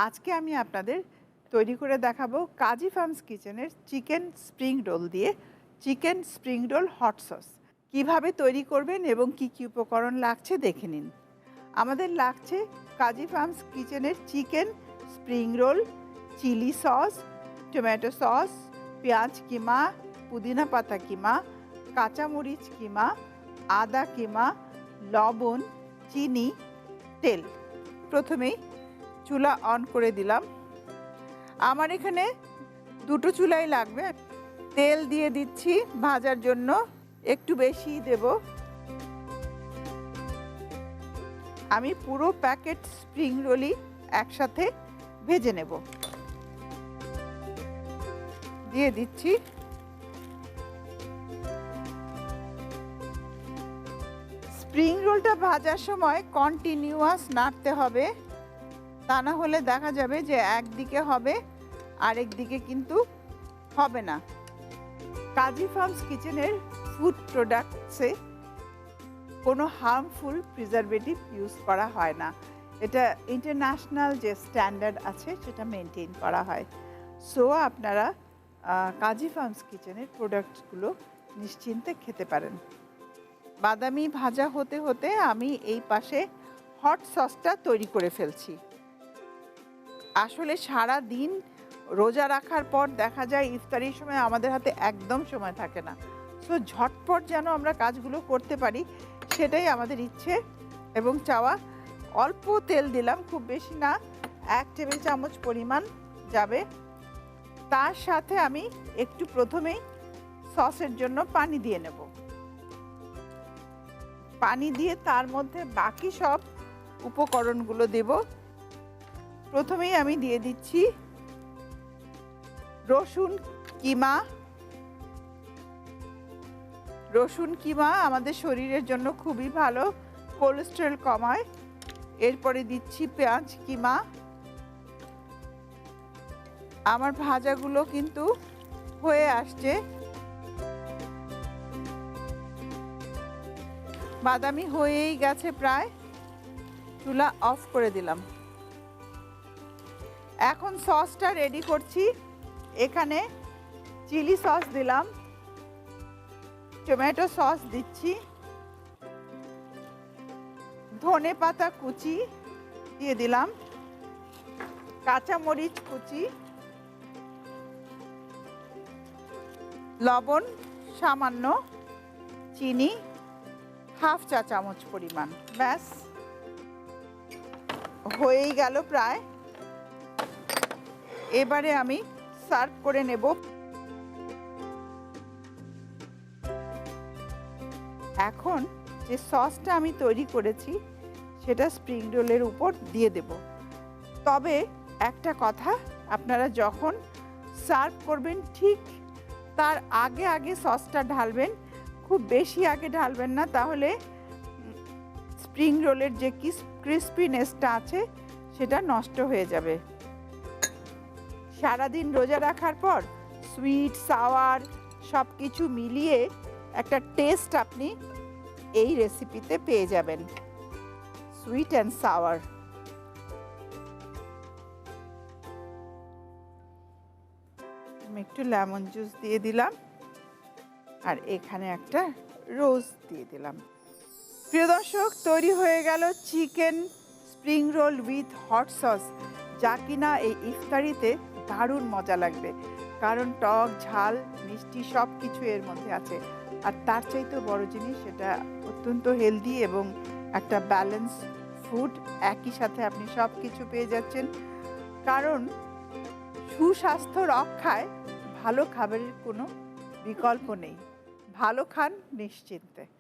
আজকে আমি আপনাদের তৈরি করে দেখাবো কাজী ফার্মস কিচেনের চিকেন স্প্রিং রোল দিয়ে chicken spring role hot sauce. কিভাবে তৈরি করবেন এবং কি কি উপকরণ লাগছে দেখে নিন। আমাদের লাগছে কাজী ফার্মস কিচেনের chicken spring roll, chilli sauce, tomato sauce, পেঁয়াজ কিমা, পুদিনা পাতা কিমা, কাঁচামরিচ কিমা, আদা কিমা, লবণ, চিনি, তেল। প্রথমেই চুলা অন করে দিলাম। আমার এখানে দুটো চুলাই লাগবে। তেল দিয়ে দিচ্ছি ভাজার জন্য, একটু বেশি দেব। আমি পুরো প্যাকেট স্প্রিং রোলই একসাথে ভেজে নেব। দিয়ে দিচ্ছি স্প্রিং রোলটা ভাজার সময় কন্টিনিউয়াস নাড়তে হবে, তা না হলে দেখা যাবে যে একদিকে হবে আরেক দিকে কিন্তু হবে না। কাজী ফার্মস কিচেনের ফুড প্রোডাক্টসে কোনো হার্মফুল প্রিজারভেটিভ ইউজ করা হয় না। এটা ইন্টারন্যাশনাল যে স্ট্যান্ডার্ড আছে সেটা মেনটেন করা হয়। সো আপনারা কাজী ফার্মস কিচেনের প্রোডাক্টসগুলো নিশ্চিন্তে খেতে পারেন। বাদামি ভাজা হতে হতে আমি এই পাশে হট সসটা তৈরি করে ফেলছি। আসলে সারা দিন রোজা রাখার পর দেখা যায় ইফতারির সময় আমাদের হাতে একদম সময় থাকে না। সো ঝটপট যেন আমরা কাজগুলো করতে পারি সেটাই আমাদের ইচ্ছে এবং চাওয়া। অল্প তেল দিলাম, খুব বেশি না, 1 টেবিল চামচ পরিমাণ যাবে। তার সাথে আমি একটু প্রথমেই সসের জন্য পানি দিয়ে নেব। পানি দিয়ে তার মধ্যে বাকি সব উপকরণগুলো দেব। প্রথমেই আমি দিয়ে দিচ্ছি রসুন কিমা। রসুন কিমা আমাদের শরীরের জন্য খুবই ভালো, কোলেস্টেরল কমায়। এরপরে দিচ্ছি পেঁয়াজ কিমা। আমার ভাজাগুলো কিন্তু হয়ে আসছে, বাদামি হয়েই গেছে প্রায়। চুলা অফ করে দিলাম। এখন সসটা রেডি করছি। এখানে চিলি সস দিলাম, টমেটো সস দিচ্ছি, ধনে পাতা কুচি দিয়ে দিলাম, কাঁচামরিচ কুচি, লবণ সামান্য, চিনি 1/2 চা চামচ পরিমাণ। ব্যাস হয়েই গেল প্রায়। এবারে আমি সার্ভ করে নেব। এখন যে সসটা আমি তৈরি করেছি সেটা স্প্রিং রোলের উপর দিয়ে দেব। তবে একটা কথা, আপনারা যখন সার্ভ করবেন ঠিক তার আগে আগে সসটা ঢালবেন, খুব বেশি আগে ঢালবেন না, তাহলে স্প্রিং রোলের যে ক্রিস্পিনেসটা আছে সেটা নষ্ট হয়ে যাবে। সারাদিন রোজা রাখার পর সুইট সাওয়ার সব কিছু মিলিয়ে একটা টেস্ট আপনি এই রেসিপিতে পেয়ে যাবেন, সুইট অ্যান্ড সাওয়ার। আমি একটু লেমন জুস দিয়ে দিলাম আর এখানে একটা রোজ দিয়ে দিলাম। প্রিয় দর্শক, তৈরি হয়ে গেল chicken spring role with hot sauce, যা কিনা এই ইফতারিতে দারুণ মজা লাগবে, কারণ টক ঝাল মিষ্টি সব কিছু এর মধ্যে আছে। আর তার চাইতেও বড় জিনিস, সেটা অত্যন্ত হেলদি এবং একটা ব্যালেন্স ফুড। একই সাথে আপনি সব কিছু পেয়ে যাচ্ছেন, কারণ সুস্বাস্থ্য রক্ষায় ভালো খাবারের কোনো বিকল্প নেই। ভালো খান নিশ্চিন্তে।